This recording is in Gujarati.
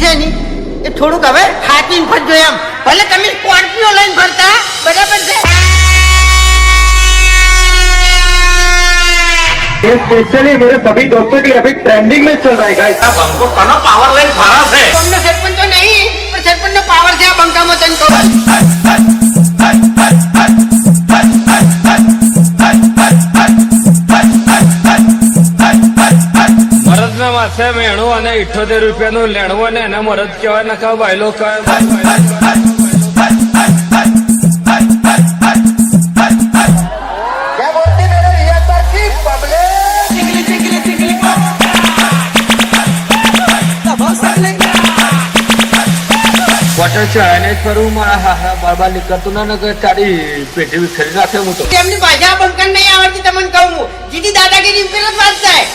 ગાડી છે ને એ થોડુંક હવે હાથીને ફરજો એમ. ભલે તમે સ્કોર્પિયો લઈને ફરતા બરાબર છે. ये स्पेशली मेरे सभी दोस्तों के लिए अभी ट्रेंडिंग में चल रहा है गाइस. બંકો કનો પાવર લઈને ફરા છે. તમને સરપંચ તો નહીં પણ સરપંચનો પાવર છે આ બંકામાં તને કહું. મરદના માથે મેણું અને 78 રૂપિયાનું લેણવું ને એને મરદ કહેવાય ને કહો ભાઈલો કહે. ક્વાર્ટર ચાઇને કરું મારા હારા બારબાર નીકળતું ના નગર તારી પેટી વિખરી નાખે હું તો. તેમની ભાષા બંકન નહીં આવડતી તમને કહું હું. જીતી દાદાગીરી ઉપર જ વાત થાય.